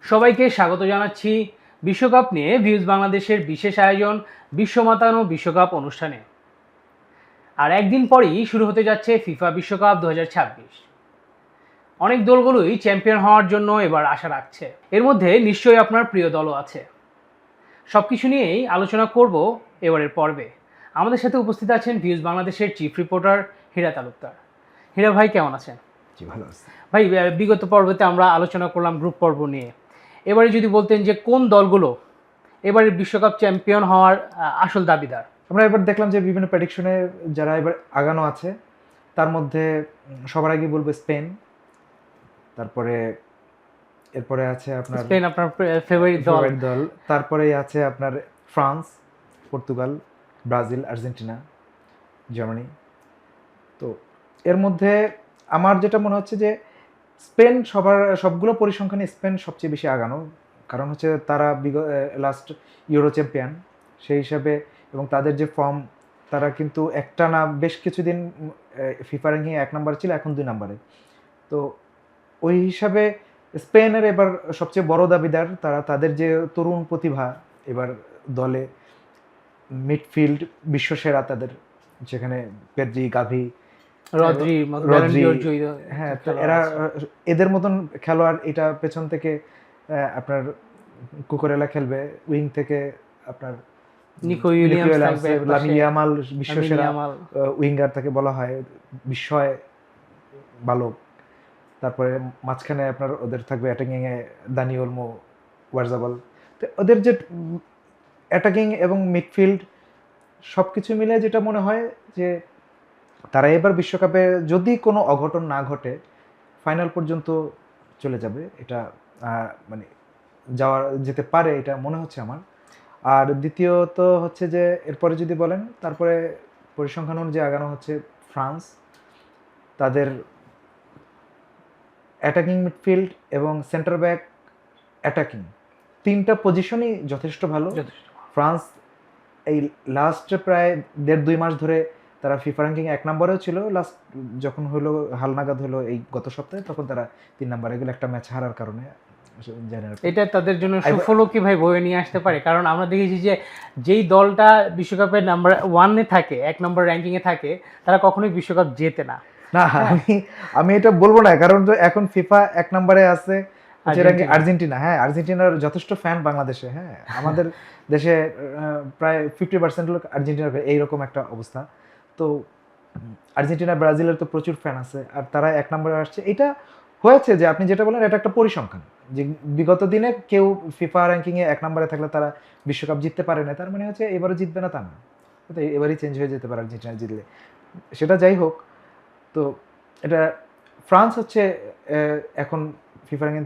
সবাইকে স্বাগত জানাচ্ছি বিশ্বকাপ নিয়ে ভিউজ বাংলাদেশের বিশেষ আয়োজন বিশ্ব মাতানো বিশ্বকাপ অনুষ্ঠানে। আর একদিন পরেই শুরু হতে যাচ্ছে ফিফা বিশ্বকাপ 2026। অনেক দলগুলোই চ্যাম্পিয়ন হওয়ার জন্য এবার আশা রাখছে। এর মধ্যে নিশ্চয়ই আপনার প্রিয় দলও আছে। সব কিছু নিয়েই আলোচনা করব এবারের পর্বে। আমাদের সাথে উপস্থিত আছেন ভিউজ বাংলাদেশের চিফ রিপোর্টার হীরা তালুকদার। হীরা ভাই, কেমন আছেন? জি, ভালো আছি ভাই। বিগত পর্বতে আমরা আলোচনা করলাম গ্রুপ পর্ব নিয়ে। এবারে যদি বলতেন যে কোন দলগুলো এবারে বিশ্বকাপ চ্যাম্পিয়ন হওয়ার আসল দাবিদার? আমরা এবার দেখলাম যে বিভিন্ন প্রেডিকশনে যারা এবার আগানো আছে তার মধ্যে সবার আগে বলবো স্পেন, তারপরে এরপরে আছে আপনার স্পেন আপনার ফেভারিট দল, তারপরে আছে আপনার France, Portugal, Brazil, Argentina, Germany. তো এর মধ্যে আমার যেটা মনে হচ্ছে যে স্পেন সবগুলো পরিসংখ্যানে স্পেন সবচেয়ে বেশি আগানো, কারণ হচ্ছে তারা লাস্ট ইউরো চ্যাম্পিয়ন সেই হিসাবে, এবং তাদের যে ফর্ম, তারা কিন্তু একটানা বেশ কিছুদিন ফিফা র্যাঙ্কিং 1 নম্বরে ছিল, এখন 2 নম্বরে। তো ওই হিসাবে স্পেনের এবার সবচেয়ে বড় দাবিদার তারা। তাদের যে তরুণ প্রতিভা এবার দলে, মিডফিল্ড বিশ্বসেরা তাদের, যেখানে পেদ্রি, গাভি, রদ্রি, হ্যাঁ, তো এদের মতন খেলোয়াড় এটা পেছন থেকে আপনার কুকুরেলা খেলবে, উইং থেকে আপনার নিকো উইলিয়ামস, লামিন ইয়ামাল বিশ্বসেরা উইঙ্গার তাকে বলা হয়, বিস্ময় বালক। তারপরে মাঝখানে আপনার ওদের থাকবে অ্যাটাকিং এ দানি ওলমো, ওয়ারজাবাল। তো ওদের যে অ্যাটাকিং এবং মিডফিল্ড সবকিছু মিলে যেটা মনে হয় যে তারা এবার বিশ্বকাপে যদি কোনো অঘটন না ঘটে ফাইনাল পর্যন্ত চলে যাবে। এটা মানে যেতে পারে এটা মনে হচ্ছে আমার। আর দ্বিতীয়ত হচ্ছে যে এরপরে যদি বলেন, তারপরে পরিসংখ্যান অনুযায়ী আগানো হচ্ছে ফ্রান্স। তাদের অ্যাটাকিং মিডফিল্ড এবং সেন্টার ব্যাক অ্যাটাকিং তিনটা পজিশনই যথেষ্ট ভালো। ফ্রান্স এই লাস্ট প্রায় 1.5-2 মাস ধরে তারা ফিফা র্যাঙ্কিং 1 নম্বরেও ছিল, লাস্ট যখন হলো হালনাগাদ হলো এই গত সপ্তাহে, তখন তারা 3 নম্বরে এগুলো একটা ম্যাচ হারার কারণে। এটা তাদের জন্য সুফলও কি ভাই বয়ে নিয়ে আসতে পারে? কারণ আমরা দেখেছি যে যেই দলটা বিশ্বকাপের নাম্বার 1-এ থাকে, 1 নম্বর র্যাঙ্কিংয়ে থাকে, তারা কখনোই বিশ্বকাপ জেতে না। না, আমি এটা বলবো না, কারণ এখন ফিফা 1 নম্বরে আছে আর্জেন্টিনা। হ্যাঁ, আর্জেন্টিনার যথেষ্ট ফ্যান বাংলাদেশে। হ্যাঁ, আমাদের দেশে প্রায় 50% লোক আর্জেন্টিনার, এইরকম একটা অবস্থা। তো আর্জেন্টিনা, ব্রাজিলের তো প্রচুর ফ্যান আছে, আর তারা 1 নম্বরে আসছে। এটা হয়েছে যে আপনি যেটা বলেন, এটা একটা পরিসংখ্যান যে বিগত দিনে কেউ ফিফা র্যাঙ্কিংয়ে 1 নম্বরে থাকলে তারা বিশ্বকাপ জিততে পারে না, তার মানে হচ্ছে এবারও জিতবে না তা না, এবারই চেঞ্জ হয়ে যেতে পারে আর্জেন্টিনা জিতলে। সেটা যাই হোক, তো এটা ফ্রান্স হচ্ছে এখন ফিফা র্যাঙ্কিং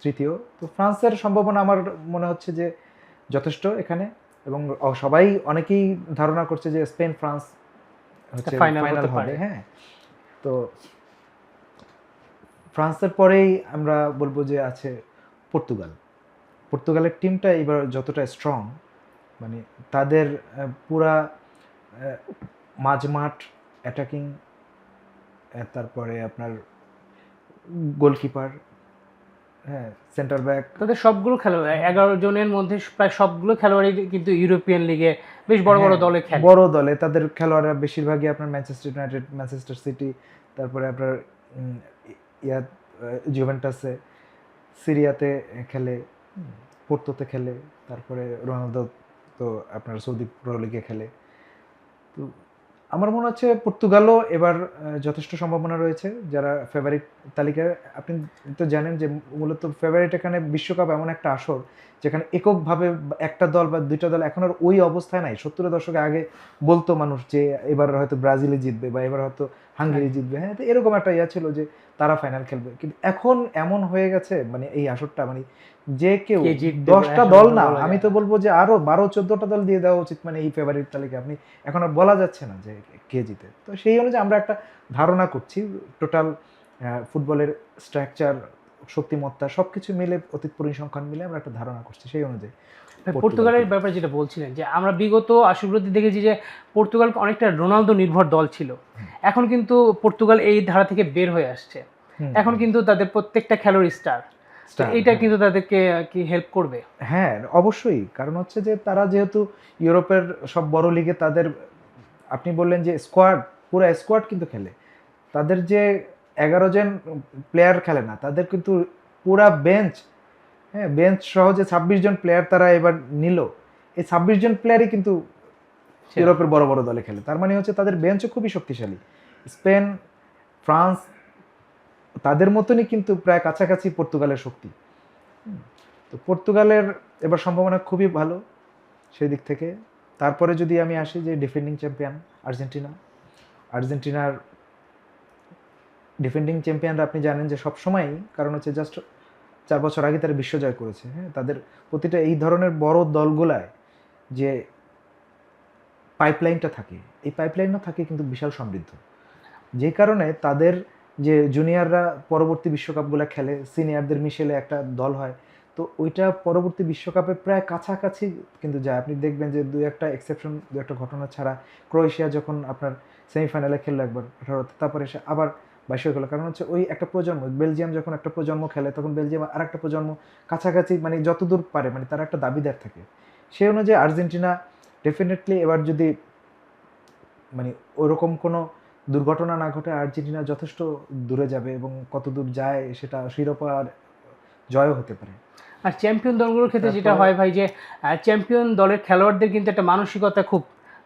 3য়। তো ফ্রান্সের সম্ভাবনা আমার মনে হচ্ছে যে যথেষ্ট এখানে, এবং সবাই অনেকেই ধারণা করছে যে স্পেন ফ্রান্স হচ্ছে ফাইনাল হবে। হ্যাঁ, তো ফ্রান্সের পরেই আমরা বলবো যে আছে পর্তুগালের টিমটা এবার যতটা স্ট্রং, মানে তাদের পুরা মাঝমাঠ অ্যাটাকিং, তারপরে আপনার গোলকিপার, হ্যাঁ, সেন্টার ব্যাক, তাদের সবগুলো খেলোয়াড় 11 জনের মধ্যে প্রায় সবগুলো খেলোয়াড়ই কিন্তু ইউরোপিয়ান লিগে বেশ বড় বড় দলে খেলে। বড় দলে তাদের খেলোয়াড়রা বেশিরভাগই আপনার ম্যানচেস্টার ইউনাইটেড, ম্যানচেস্টার সিটি, তারপরে আপনার জুভেন্টাসে, সিরিয়াতে খেলে, পোর্তোতে খেলে, তারপরে রোনালদো তো আপনার সৌদি প্রো লিগে খেলে। তো আমার মনে হচ্ছে পর্তুগালও এবার যথেষ্ট সম্ভাবনা রয়েছে। যারা ফেভারিট তালিকায়, আপনি তো জানেন যে মূলত ফেভারিট এখানে বিশ্বকাপ এমন একটা আসর যেখানে এককভাবে একটা দল বা দুইটা দল এখন আর ওই অবস্থায় নাই। 70-এর দশকে আগে বলতো মানুষ যে এবার হয়তো ব্রাজিলে জিতবে বা এবার হয়তো হাঙ্গেরি জিতবে। হ্যাঁ, তো এরকম একটা ইয়া ছিল যে তারা ফাইনাল খেলবে, কিন্তু এখন এমন হয়ে গেছে মানে এই আসরটা, মানে যে কেউ 10টা দল না, আমি তো বলবো যে আরো 12-14টা দল দিয়ে দেওয়া উচিত, মানে এই ফেভারিট তালিকা। আপনি এখন আর বলা যাচ্ছে না যে কে জিতে। তো সেই অনুযায়ী আমরা একটা ধারণা করছি, টোটাল ফুটবলের স্ট্রাকচার, শক্তিমত্তা সবকিছু মিলে, অতীত পরিসংখ্যান মিলে আমরা একটা ধারণা করছি সেই অনুযায়ী। পর্তুগালের ব্যাপারে যেটা বলছিলেন যে আমরা বিগত আসরগুলোতে দেখেছি যে পর্তুগাল অনেকটা রোনালদো নির্ভর দল ছিল। এখন কিন্তু পর্তুগাল এই ধারা থেকে বের হয়ে আসছে। এখন কিন্তু তাদের প্রত্যেকটা খেলোয়াড় স্টার। Star, এটা হ্যাঁ। কিন্তু তাদেরকে কি হেল্প করবে? হ্যাঁ, অবশ্যই। কারণ হচ্ছে যে তারা যেহেতু ইউরোপের সব বড় লিগে তাদের, আপনি বললেন যে স্কোয়াড, পুরা স্কোয়াড কিন্তু খেলে। তাদের যে ১১ জন প্লেয়ার খেলে না, তাদের কিন্তু পুরা বেঞ্চ, হ্যাঁ, বেঞ্চ সহ যে ২৬ জন প্লেয়ার তারা এবার নিল, এই ২৬ জন প্লেয়ারই কিন্তু ইউরোপের বড় বড় দলে খেলে। তার মানে হচ্ছে তাদের বেঞ্চও খুবই শক্তিশালী। স্পেন, ফ্রান্স তাদের মতনই কিন্তু প্রায় কাছাকাছি পর্তুগালের শক্তি। তো পর্তুগালের এবার সম্ভাবনা খুবই ভালো সেই দিক থেকে। তারপরে যদি আমি আসি যে ডিফেন্ডিং চ্যাম্পিয়ন আর্জেন্টিনা, আর্জেন্টিনার ডিফেন্ডিং চ্যাম্পিয়নরা আপনি জানেন যে সবসময়ই, কারণ হচ্ছে জাস্ট ৪ বছর আগে তারা বিশ্বজয় করেছে, হ্যাঁ, তাদের প্রতিটা এই ধরনের বড় দলগুলায় যে পাইপলাইনটা থাকে, এই পাইপলাইনও থাকে কিন্তু বিশাল সমৃদ্ধ, যে কারণে তাদের যে জুনিয়ররা পরবর্তী বিশ্বকাপগুলো খেলে, সিনিয়রদের মিশেলে একটা দল হয়, তো ওইটা পরবর্তী বিশ্বকাপে প্রায় কাছাকাছি কিন্তু যায়। আপনি দেখবেন যে দু একটা এক্সেপশন, দু একটা ঘটনা ছাড়া, ক্রোয়েশিয়া যখন আপনার সেমিফাইনালে খেললো একবার 18, তারপরে এসে আবার 22 খেলো, কারণ হচ্ছে ওই একটা প্রজন্ম, বেলজিয়াম যখন একটা প্রজন্ম খেলে তখন বেলজিয়াম আর একটা প্রজন্ম কাছাকাছি, মানে যতদূর পারে, মানে তারা একটা দাবিদার থাকে। সেই অনুযায়ী আর্জেন্টিনা ডেফিনেটলি এবার যদি মানে ওরকম কোনো দুর্ঘটনা না ঘটে, আর্জেন্টিনা যথেষ্ট দূরে যাবে, এবং কত দূর যায় সেটা শিরোপার জয়ও হতে পারে। আর চ্যাম্পিয়ন দলগুলোর ক্ষেত্রে যেটা তারপরে- হয় ভাই যে চ্যাম্পিয়ন দলের খেলোয়াড়দের কিন্তু একটা মানসিকতা খুব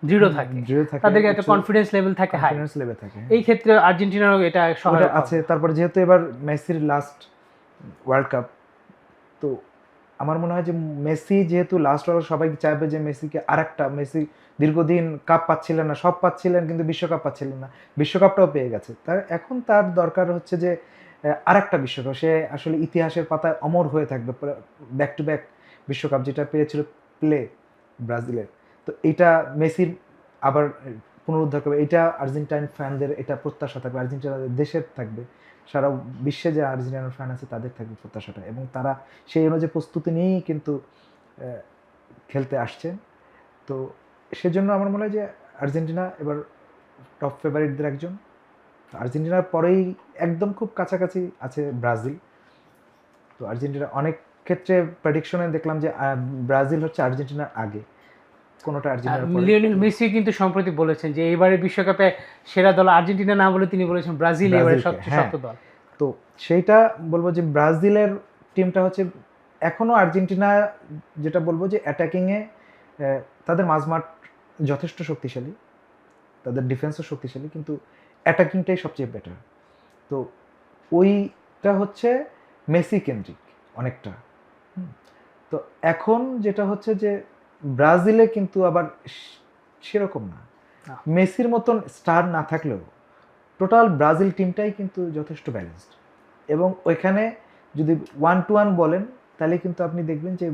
দৃঢ় থাকে, দৃঢ় থাকে, তাদেরকে একটা কনফিডেন্স লেভেল থাকে হাই। কনফিডেন্স লেভেল থাকে, এই ক্ষেত্রে আর্জেন্টিনারও এটা ওটা সহায়ক আছে। হবে। তারপরে যেহেতু এবার মেসির লাস্ট ওয়ার্ল্ড কাপ, তো আমার মনে হয় যে মেসি যেহেতু লাস্ট ওয়ার্ল্ড, সবাই চাইবে যে মেসিকে আরেকটা, মেসি দীর্ঘদিন কাপ পাচ্ছিলেন না, সব পাচ্ছিলেন কিন্তু বিশ্বকাপ পাচ্ছিলেন না, বিশ্বকাপটাও পেয়ে গেছে, তার এখন তার দরকার হচ্ছে যে আরেকটা বিশ্বকাপ, সে আসলে ইতিহাসের পাতায় অমর হয়ে থাকবে, ব্যাক টু ব্যাক বিশ্বকাপ যেটা পেয়েছিল প্লে ব্রাজিলের। তো এটা মেসির আবার পুনরুদ্ধার করবে, এটা আর্জেন্টাইন ফ্যানদের এটা প্রত্যাশা থাকবে, আর্জেন্টিনার দেশের থাকবে, সারা বিশ্বে যে আর্জেন্টিনার ফ্যান আছে তাদের থাকবে প্রত্যাশাটা, এবং তারা সেই অনুযায়ী প্রস্তুতি নিয়েই কিন্তু খেলতে আসছে। তো সেজন্য আমার মনে হয় যে আর্জেন্টিনা এবার টপ ফেভারিটদের একজন। আর্জেন্টিনার পরেই একদম খুব কাছাকাছি আছে ব্রাজিল। তো আর্জেন্টিনা অনেক ক্ষেত্রে প্রেডিকশনে দেখলাম যে ব্রাজিল হচ্ছে আর্জেন্টিনার আগে, কোনোটা আর্জেন্টিনার পরে। লিওনেল মেসি কিন্তু সম্প্রতি বলেছেন যে এবারের বিশ্বকাপে সেরা দল আর্জেন্টিনা না বলে তিনি বলেছেন ব্রাজিল এবারে ব্রাজিলকে, সবচেয়ে হ্যাঁ। শক্ত দল। তো সেইটা বলবো যে ব্রাজিলের টিমটা হচ্ছে এখনও আর্জেন্টিনা, যেটা বলবো যে অ্যাটাকিংয়ে তাদের মাঝমাঠ যথেষ্ট শক্তিশালী, তাদের ডিফেন্সও শক্তিশালী, কিন্তু অ্যাটাকিংটাই সবচেয়ে বেটার। তো ওইটা হচ্ছে মেসি কেন্দ্রিক অনেকটা। তো এখন যেটা হচ্ছে যে ব্রাজিলে কিন্তু আবার সেরকম না, না। মেসির মতন স্টার না থাকলেও টোটাল ব্রাজিল টিমটাই কিন্তু যথেষ্ট ব্যালেন্সড, এবং ওইখানে যদি 1-1 বলেন তাহলে কিন্তু আপনি দেখবেন যে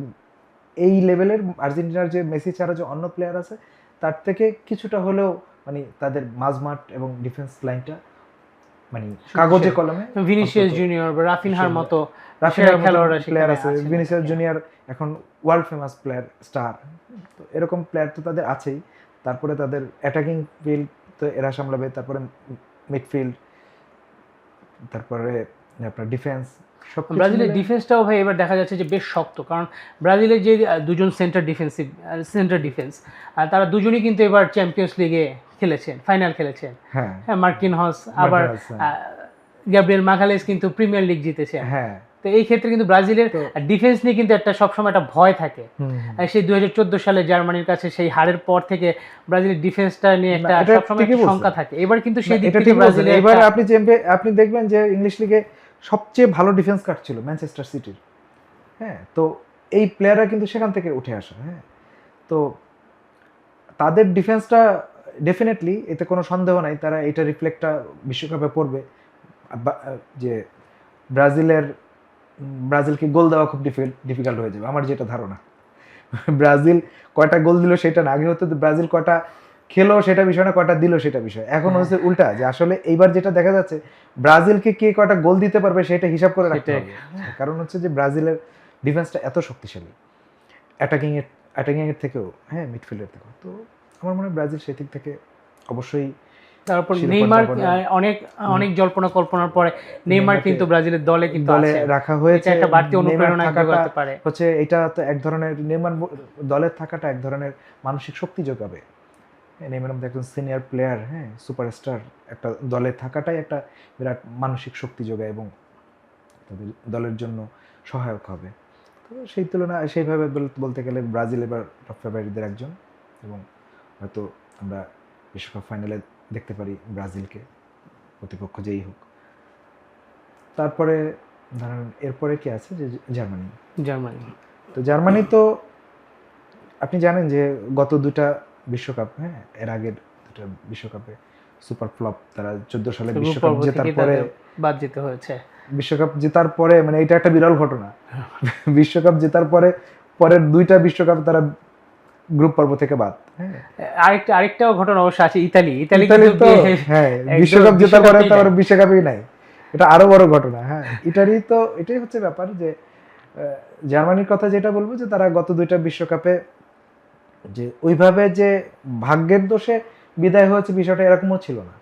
এই লেভেলের আর্জেন্টিনার যে মেসি ছাড়া যে অন্য প্লেয়ার আছে তার থেকে কিছুটা হলেও মানে তাদের মাঝমাঠ এবং ডিফেন্স লাইনটা মানে কাগজে কলমে ভিনিসিয়াস অন্তত জুনিয়র বা রাফিনহার মতো রাফিনার খেলোয়াড়রা প্লেয়ার সেখানে আছে, আছেন। ভিনিসিয়াস জুনিয়র এখন ওয়ার্ল্ড ফেমাস প্লেয়ার, স্টার। তো এরকম প্লেয়ার তো তাদের আছেই। তারপরে তাদের অ্যাটাকিং ফিল্ড তো এরা সামলাবে, তারপরে মিডফিল্ড, তারপরে আপনার ডিফেন্স, সব ব্রাজিলের ডিফেন্সটাও ভাই এবার দেখা যাচ্ছে যে বেশ শক্ত, কারণ ব্রাজিলের যে দুজন সেন্টার ডিফেন্স তারা দুজনই কিন্তু এবার চ্যাম্পিয়ন্স লিগে খেলেছেন, ফাইনাল খেলেছেন। হ্যাঁ, হ্যাঁ, মার্কিনহস আবার গ্যাব্রিয়েল মাগালেস কিন্তু প্রিমিয়ার লিগ জিতেছেন। হ্যাঁ। তো এই ক্ষেত্রে কিন্তু ব্রাজিলের ডিফেন্স নিয়ে কিন্তু একটা সবসময় একটা ভয় থাকে। সেই 2014 সালে জার্মানির কাছে সেই হারের পর থেকে ব্রাজিলের ডিফেন্সটা নিয়ে একটা সবসময় একটা শঙ্কা থাকে। এবার কিন্তু সেই দিক থেকে ব্রাজিলের এবার আপনি দেখবেন যে ইংলিশ লিগে সবচেয়ে ভালো ডিফেন্স কাটছিল ম্যানচেস্টার সিটির, হ্যাঁ। তো এই প্লেয়াররা কিন্তু সেখান থেকে উঠে আসা, হ্যাঁ। তো তাদের ডিফেন্সটা ডেফিনেটলি, এতে কোনো সন্দেহ নাই, তারা এটা রিফ্লেক্টটা বিশ্বকাপে পড়বে যে ব্রাজিলকে গোল দেওয়া খুব ডিফিকাল্ট হয়ে যাবে, আমার যেটা ধারণা। ব্রাজিল কয়টা গোল দিল সেটা না, আগে হতো ব্রাজিল কয়টা খেলো সেটা বিষয় না, কয়টা দিল সেটা বিষয়। এখন হচ্ছে উল্টা, যে আসলে এইবার যেটা দেখা যাচ্ছে ব্রাজিলকে কে কয়টা গোল দিতে পারবে সেটা হিসাব করে রাখতে হবে। কারণ হচ্ছে যে ব্রাজিলের ডিফেন্সটা এত শক্তিশালী, অ্যাটাকিং এর থেকেও, হ্যাঁ, মিডফিল্ডের থেকেও। তো আমার মনে হয় ব্রাজিল সেদিক থেকে অবশ্যই তারপর শিরোপা নেইমার দাপটে। অনেক অনেক জল্পনা কল্পনার পরে নেইমার নেইমারকে কিন্তু ব্রাজিলের দলে কিন্তু দলে আছে। রাখা হয়েছে। এটা একটা বাড়তি নেইমার অনুপ্রেরণা থাকাটা যোগাতে পারে। হচ্ছে, এটা তো এক ধরনের নেইমার দলে থাকাটা এক ধরনের মানসিক শক্তি যোগাবে। নেইমার মধ্যে একজন সিনিয়র প্লেয়ার, হ্যাঁ, সুপারস্টার, একটা দলে থাকাটাই একটা বিরাট মানসিক শক্তি যোগায় এবং তাদের দলের জন্য সহায়ক হবে। তো সেই তুলনায় সেইভাবে বলতে গেলে ব্রাজিল এবার টপ ফেভারিটদের একজন, এবং হয়তো আমরা বিশ্বকাপ ফাইনালে দেখতে পারি ব্রাজিলকে, প্রতিপক্ষ যেই হোক। তারপরে ধরেন এরপরে কি আছে, যে জার্মানি। জার্মানি তো জার্মানি তো আপনি জানেন যে গত দুটা বিশ্বকাপ, হ্যাঁ, এর আগের দুটা বিশ্বকাপে সুপার ফ্লপ, তারা 14 সালে বিশ্বকাপ পর্ব জেতার থেকে পরে, তাদের বাদ যেতে হয়েছে। বিশ্বকাপ জেতার পরে, মানে এটা একটা বিরল ঘটনা। বিশ্বকাপ জেতার পরে পরের দুইটা বিশ্বকাপ তারা গ্রুপ পর্ব থেকে বাদ। হ্যাঁ, আরেকটাও ঘটনা অবশ্য আছে, ইতালি ইতালি কিন্তু তো, হ্যাঁ, বিশ্বকাপ জেতার পরে তো আর বিশ্বকাপই নাই। এটা আরো বড় ঘটনা। হ্যাঁ, ইতালি তো, এটাই হচ্ছে ব্যাপার যে জার্মানির কথা যেটা বলবো, যে তারা গত দুইটা বিশ্বকাপে যে ওইভাবে যে ভাগ্যের দোষে বিদায় হয়েছে, বিষয়টা এরকমও ছিল না।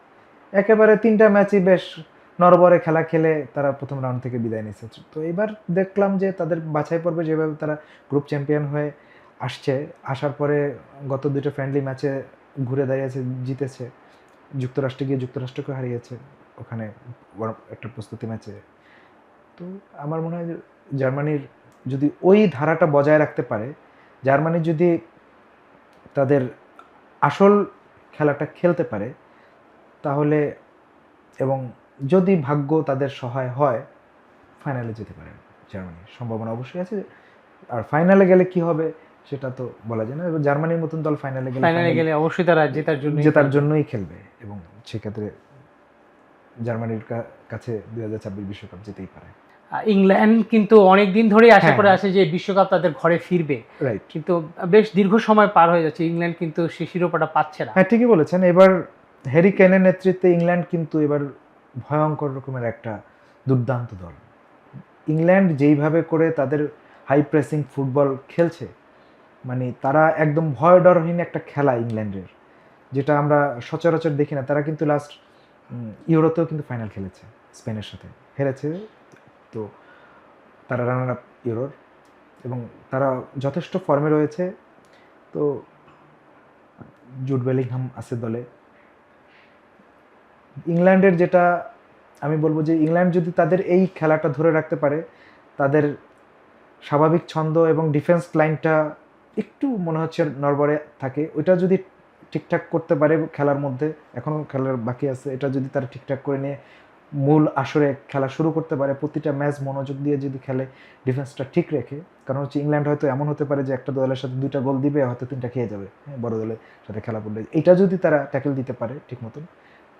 একেবারে তিনটা ম্যাচই বেশ নরবরে খেলা খেলে তারা প্রথম রাউন্ড থেকে বিদায় নিয়েছে। তো এবার দেখলাম যে তাদের বাছাই পর্বে যেভাবে তারা গ্রুপ চ্যাম্পিয়ন হয়ে আসছে, আসার পরে গত দুটো ফ্রেন্ডলি ম্যাচে ঘুরে দাঁড়িয়েছে, জিতেছে, যুক্তরাষ্ট্রে গিয়ে যুক্তরাষ্ট্রকে হারিয়েছে ওখানে একটা প্রস্তুতি ম্যাচে। তো আমার মনে হয় যে জার্মানির যদি ওই ধারাটা বজায় রাখতে পারে, জার্মানি যদি তাদের আসল খেলাটা খেলতে পারে, তাহলে, এবং যদি ভাগ্য তাদের সহায় হয়, ফাইনালে যেতে পারে জার্মানির সম্ভাবনা অবশ্যই আছে। আর ফাইনালে গেলে কি হবে সেটা তো বলা যায় না। এবার জার্মানির মতন দল ফাইনালে গেলে অবশ্যই তারা জেতার জন্যই খেলবে, এবং সেক্ষেত্রে জার্মানির কাছে 2026 বিশ্বকাপ যেতেই পারে। ইংল্যান্ড কিন্তু অনেক দিন ধরেই আশা হ্যাঁ, করে আছে যে বিশ্বকাপ তাদের ঘরে ফিরবে, রাইট। কিন্তু বেশ দীর্ঘ সময় পার হয়ে যাচ্ছে, ইংল্যান্ড কিন্তু সেই শিরোপাটা পাচ্ছে না। হ্যাঁ, ঠিকই বলেছেন। এবার হ্যারি কেনের নেতৃত্বে ইংল্যান্ড কিন্তু এবার ভয়ঙ্কর রকমের একটা দুর্দান্ত দল। ইংল্যান্ড যেইভাবে করে তাদের হাই প্রেসিং ফুটবল খেলছে, মানে তারা একদম ভয় ডরহীন একটা খেলা ইংল্যান্ডের, যেটা আমরা সচরাচর দেখি না। তারা কিন্তু লাস্ট ইউরোতেও কিন্তু ফাইনাল খেলেছে, স্পেনের সাথে হেরেছে, তো তারা রানার আপ ইউরোর, এবং তারা যথেষ্ট ফর্মে রয়েছে। তো জুড বেলিংহাম আছে দলে। ইংল্যান্ডের যেটা আমি বলবো, যে ইংল্যান্ড যদি তাদের এই খেলাটা ধরে রাখতে পারে, তাদের স্বাভাবিক ছন্দ এবং ডিফেন্স লাইনটা একটু মনে হচ্ছে নড়বড়ে থাকে, ওইটা যদি ঠিকঠাক করতে পারে খেলার মধ্যে, এখনও খেলার বাকি আছে, এটা যদি তারা ঠিকঠাক করে নিয়ে মূল আসরে খেলা শুরু করতে পারে, প্রতিটা ম্যাচ মনোযোগ দিয়ে যদি খেলে, ডিফেন্সটা ঠিক রেখে, কারণ হচ্ছে ইংল্যান্ড হয়তো এমন হতে পারে যে একটা দলের সাথে 2টা গোল দিবে, হয়তো 3টা খেয়ে যাবে, হ্যাঁ, বড় দলের সাথে খেলা করলে। এটা যদি তারা ট্যাকেল দিতে পারে ঠিক মতন,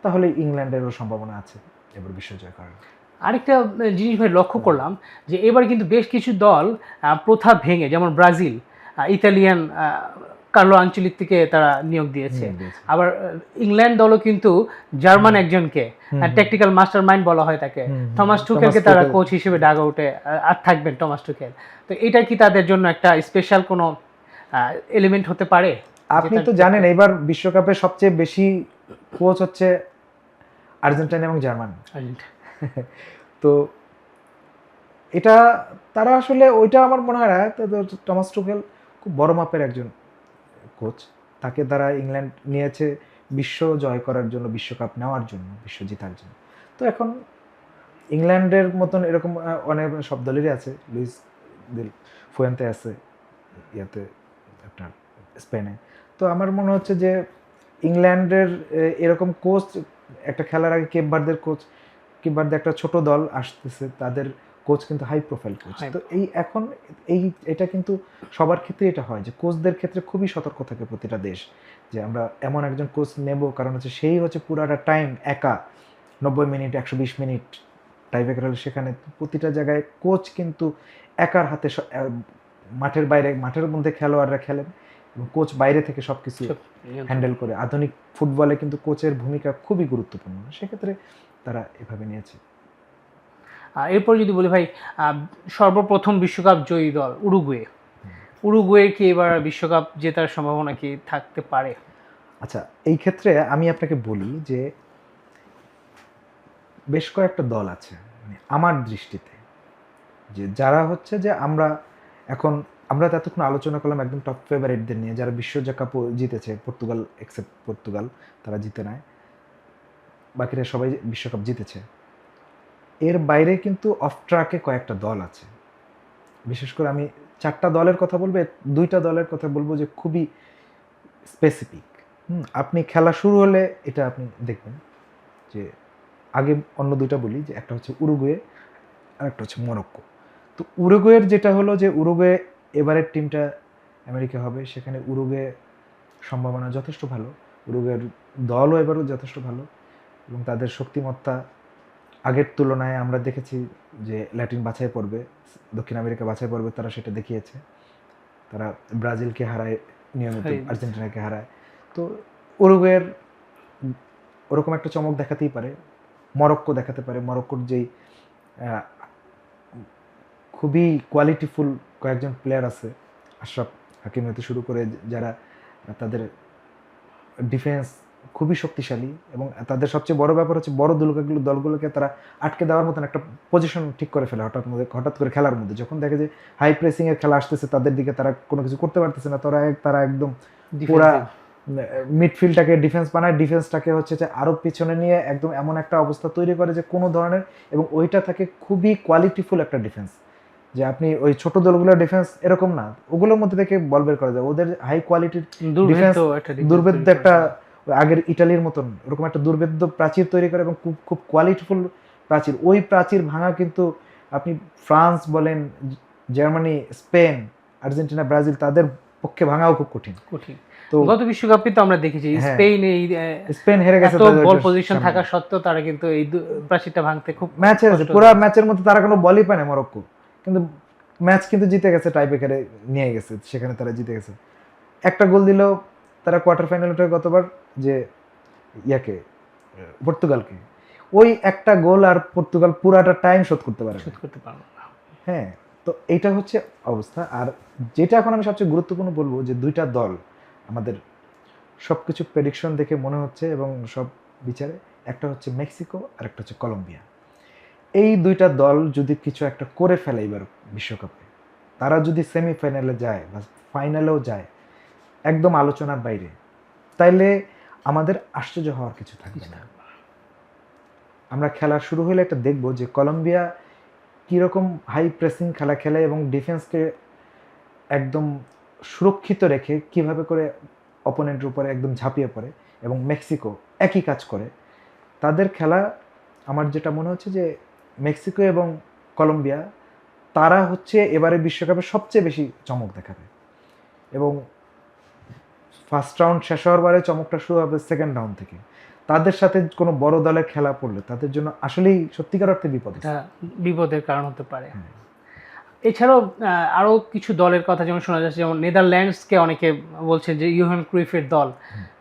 তাহলে ইংল্যান্ডেরও সম্ভাবনা আছে এবার বিশ্বজয় করার। আরেকটা জিনিস ভাই লক্ষ্য করলাম যে এবার কিন্তু বেশ কিছু দল প্রথা ভেঙে, যেমন ব্রাজিল ইতালিয়ান কার্লো আনচেলত্তিকে তারা নিয়োগ দিয়েছে, আবার ইংল্যান্ড দলও কিন্তু জার্মান একজনকে ট্যাকটিক্যাল মাস্টার মাইন্ড বলা হয় তাকে, থমাস টুকেলকে তারা কোচ হিসেবে ডাগ আউটে আর থাকবেন টমাস টুকেল। তো এটা কি তাদের জন্য একটা স্পেশাল কোনো এলিমেন্ট হতে পারে? আপনি তো জানেন এবার বিশ্বকাপে সবচেয়ে বেশি কোচ হচ্ছে আর্জেন্টিনা এবং জার্মান। তো এটা তারা আসলে, ওইটা আমার মনে হয় না, টমাস টুকেল খুব বড় মাপের একজন কোচ, তাকে তারা ইংল্যান্ড নিয়েছে বিশ্ব জয় করার জন্য, বিশ্বকাপ নেওয়ার জন্য, বিশ্ব জেতার জন্য। তো এখন ইংল্যান্ডের মতন এরকম অনেক সব দলেরই আছে, লুইস দিল ফুয়েন্তে আছে ইয়াতে, আপনার স্পেনে। তো আমার মনে হচ্ছে যে ইংল্যান্ডের এরকম কোচ, একটা খেলার আগে কেপ ভার্দের কোচ, কেপ ভার্দে একটা ছোট দল আসতেছে, তাদের কোচ কিন্তু হাই প্রোফাইল কোচ। তো এই এখন এটা কিন্তু সবার ক্ষেত্রে এটা হয় যে কোচদের ক্ষেত্রে খুবই সতর্ক থাকে প্রতিটা দেশ, যে আমরা এমন একজন কোচ নেব, কারণ হচ্ছে সেই হচ্ছে পুরাটা টাইম একা 90 মিনিট 120 মিনিট টাইব্রেকার হলে, সেখানে প্রতিটা জায়গায় কোচ কিন্তু একার হাতে, মাঠের বাইরে, মাঠের মধ্যে খেলোয়াড়রা খেলেন এবং কোচ বাইরে থেকে সব কিছু হ্যান্ডেল করে। আধুনিক ফুটবলে কিন্তু কোচের ভূমিকা খুবই গুরুত্বপূর্ণ, সেক্ষেত্রে তারা এভাবে নিয়েছে। এরপর যদি বলি ভাই, সর্বপ্রথম বিশ্বকাপ জয়ী দল উরুগুয়ে কি এবার বিশ্বকাপ জেতার সম্ভাবনা কি থাকতে পারে? আচ্ছা, এই ক্ষেত্রে আমি আপনাকে বলি যে বেশ কয়েকটা দল আছে মানে আমার দৃষ্টিতে, যে যারা হচ্ছে যে এখন আমরা তো এতক্ষণ আলোচনা করলাম একদম টপ ফেভারিটদের নিয়ে, যারা বিশ্বকাপ জিতেছে, পর্তুগাল এক্সেপ্ট পর্তুগাল, তারা জিতে নেয়, বাকিরা সবাই বিশ্বকাপ জিতেছে। এর বাইরে কিন্তু অফ ট্র্যাকে কয়েকটা দল আছে, বিশেষ করে আমি 4টা দলের কথা বলবো, 2টা দলের কথা বলবো যে খুবই স্পেসিফিক। আপনি খেলা শুরু হলে এটা আপনি দেখবেন যে, আগে অন্য 2টা বলি, যে একটা হচ্ছে উরুগুয়ে আর একটা হচ্ছে মরক্কো। তো উরুগুয়ের যেটা হলো যে উরুগুয়ে এবারের টিমটা আমেরিকা হবে, সেখানে উরুগুয়ে সম্ভাবনা যথেষ্ট ভালো, উরুগুয়ের দলও এবারও যথেষ্ট ভালো, এবং তাদের শক্তিমত্তা আগের তুলনায় আমরা দেখেছি যে ল্যাটিন বাছাই পর্বে, দক্ষিণ আমেরিকা বাছাই পর্বে তারা সেটা দেখিয়েছে, তারা ব্রাজিলকে হারায়, নিয়মিত আর্জেন্টিনাকে হারায়। তো উরুগুয়ের ওরকম একটা চমক দেখাতেই পারে, মরক্কো দেখাতে পারে। মরক্কোর যেই খুবই কোয়ালিটিফুল কয়েকজন প্লেয়ার আছে, আশরাফ হাকিম হতে শুরু করে, যারা তাদের ডিফেন্স খুবই শক্তিশালী, এবং তাদের সবচেয়ে বড় ব্যাপার হচ্ছে বড় দলগুলোকে তারা আটকে দেওয়ার মতন একটা পজিশন ঠিক করে ফেলে হঠাৎ করে খেলার মধ্যে, যখন দেখে যে হাই প্রেসিং এর খেলা আসতেছে, তাদের দিকে তারা কোনো কিছু করতে পারতেছে না, তারা একদম পুরা মিডফিল্ডটাকে ডিফেন্স বানায়, ডিফেন্সটাকে হচ্ছে যে আরো পিছনে নিয়ে একদম এমন একটা অবস্থা তৈরি করে যে কোনো ধরনের, এবং ওইটা থাকে খুবই কোয়ালিটিফুল একটা ডিফেন্স, যে আপনি ওই ছোট দলগুলোর ডিফেন্স এরকম না, ওগুলোর মধ্যে থেকে বল বের করা যায়। ওদের হাই কোয়ালিটির ডিফেন্স, দুর্ভেদ্য একটা, আগের ইটালির মতন ওরকম একটা দুর্ভেদ্য প্রাচীর তৈরি করে, এবং খুব খুব কোয়ালিটিফুল প্রাচীর। ওই প্রাচীর ভাঙা কিন্তু আপনি ফ্রান্স বলেন, জার্মানি, স্পেন, আর্জেন্টিনা, ব্রাজিল, তাদের পক্ষে ভাঙাও খুব কঠিন। তো গত বিশ্বকাপে তো আমরা দেখেছি স্পেন হেরে গেছে, বল পজিশন থাকা সত্ত্বেও তারা কিন্তু এই প্রাচীরটা ভাঙতে খুব পুরো ম্যাচের মধ্যে তারা কোনো বলই পায় না মরক্কো, কিন্তু ম্যাচ কিন্তু জিতে গেছে, টাইব্রেকারে নিয়ে গেছে, সেখানে তারা জিতে গেছে। একটা গোল দিল তারা কোয়ার্টার ফাইনালে উঠে গতবার, যে পর্তুগালকে, ওই একটা গোল আর পর্তুগাল পুরাটা টাইম শোধ করতে পারে না। হ্যাঁ, তো এইটা হচ্ছে অবস্থা। আর যেটা এখন আমি সবচেয়ে গুরুত্বপূর্ণ বলবো, যে 2টা দল আমাদের সবকিছু প্রেডিকশন দেখে মনে হচ্ছে, এবং সব বিচারে, একটা হচ্ছে মেক্সিকো আর একটা হচ্ছে কলম্বিয়া। এই 2টা দল যদি কিছু একটা করে ফেলে এবার বিশ্বকাপে, তারা যদি সেমিফাইনালে যায় বা ফাইনালেও যায়, একদম আলোচনার বাইরে, তাইলে আমাদের আশ্চর্য হওয়ার কিছু থাকবে না। আমরা খেলা শুরু হলে একটা দেখবো যে কলম্বিয়া কীরকম হাই প্রেসিং খেলা খেলে, এবং ডিফেন্সকে একদম সুরক্ষিত রেখে কিভাবে করে অপোনেন্টের উপরে একদম ঝাঁপিয়ে পড়ে, এবং মেক্সিকো একই কাজ করে। তাদের খেলা আমার যেটা মনে হচ্ছে যে মেক্সিকো এবং কলম্বিয়া, তারা হচ্ছে এবারে বিশ্বকাপে সবচেয়ে বেশি চমক দেখাবে, এবং ফার্স্ট রাউন্ড শেষ হওয়ার পরে চমকটা শুরু হবে সেকেন্ড রাউন্ড থেকে। তাদের সাথে কোনো বড় দলের খেলা পড়লে তাদের জন্য আসলেই সত্যিকার অর্থে বিপদের কারণ হতে পারে। এছাড়াও আরও কিছু দলের কথা যেমন শোনা যাচ্ছে, যেমন নেদারল্যান্ডসকে অনেকে বলছেন যে ইউহান ক্রুইফের দল,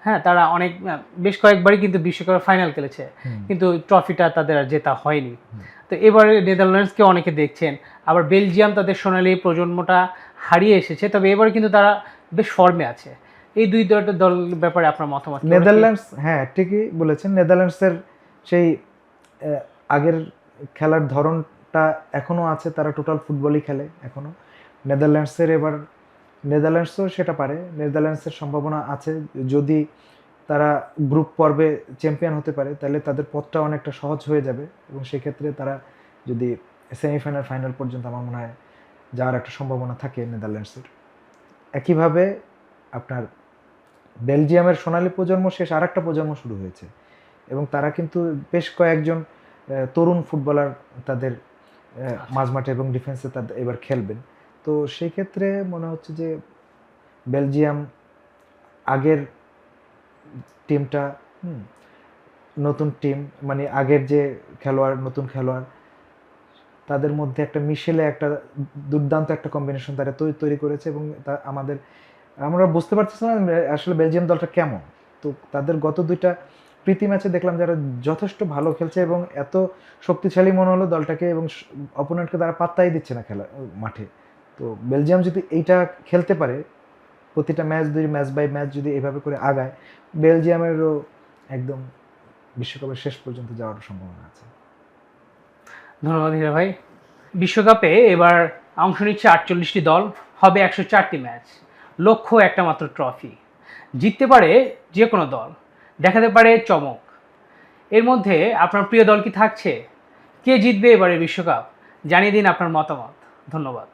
হ্যাঁ, তারা বেশ কয়েকবারই কিন্তু বিশ্বকাপের ফাইনাল খেলেছে, কিন্তু ট্রফিটা তাদের আর জেতা হয়নি। তো এবারে নেদারল্যান্ডসকে অনেকে দেখছেন, আবার বেলজিয়াম তাদের সোনালি প্রজন্মটা হারিয়ে এসেছে, তবে এবার কিন্তু তারা বেশ ফর্মে আছে। এই 2 দল ব্যাপারে আপনার মতামত? নেদারল্যান্ডস, হ্যাঁ ঠিকই বলেছেন, নেদারল্যান্ডসের সেই আগের খেলার ধরনটা এখনও আছে, তারা টোটাল ফুটবলই খেলে এখনও। নেদারল্যান্ডসও সেটা পারে, নেদারল্যান্ডসের সম্ভাবনা আছে, যদি তারা গ্রুপ পর্বে চ্যাম্পিয়ন হতে পারে তাহলে তাদের পথটা অনেকটা সহজ হয়ে যাবে, এবং সেক্ষেত্রে তারা যদি সেমিফাইনাল ফাইনাল পর্যন্ত আমার মনে হয় যাওয়ার একটা সম্ভাবনা থাকে নেদারল্যান্ডসের। একইভাবে আপনার বেলজিয়ামের সোনালী প্রজন্ম শেষ, আর একটা প্রজন্ম শুরু হয়েছে, এবং তারা কিন্তু বেশ কয়েকজন তরুণ ফুটবলার তাদের মাঝমাঠে এবং ডিফেন্সে তাদের এবার খেলবেন। তো সেই ক্ষেত্রে মনে হচ্ছে যে বেলজিয়াম আগের টিমটা, নতুন টিম, মানে আগের যে খেলোয়াড়, নতুন খেলোয়াড়, তাদের মধ্যে একটা মিশেলে একটা দুর্দান্ত একটা কম্বিনেশন তারা তৈরি করেছে, এবং আমরা বুঝতে পারতেছি না আসলে বেলজিয়াম দলটা কেমন। তো তাদের গত 2টা প্রীতি ম্যাচে দেখলাম যারা যথেষ্ট ভালো খেলছে, এবং এত শক্তিশালী মনে হলো দলটাকে, এবং অপোনেন্টকে তারা পাত্তাই দিচ্ছে না খেলা মাঠে। তো বেলজিয়াম যদি এইটা খেলতে পারে, প্রতিটা ম্যাচ যদি ম্যাচ বাই ম্যাচ যদি এভাবে করে আগায়, বেলজিয়ামেরও একদম বিশ্বকাপের শেষ পর্যন্ত যাওয়ার সম্ভাবনা আছে। ধন্যবাদ হীরা ভাই। বিশ্বকাপে এবার অংশ নিচ্ছে 48টি দল, হবে 104টি ম্যাচ, লক্ষ্য একটা মাত্র ট্রফি। জিততে পারে যে কোনো দল, দেখাতে পারে চমক। এর মধ্যে আপনার প্রিয় দল কি থাকছে? কে জিতবে এবারের বিশ্বকাপ? জানিয়ে দিন আপনার মতামত। ধন্যবাদ।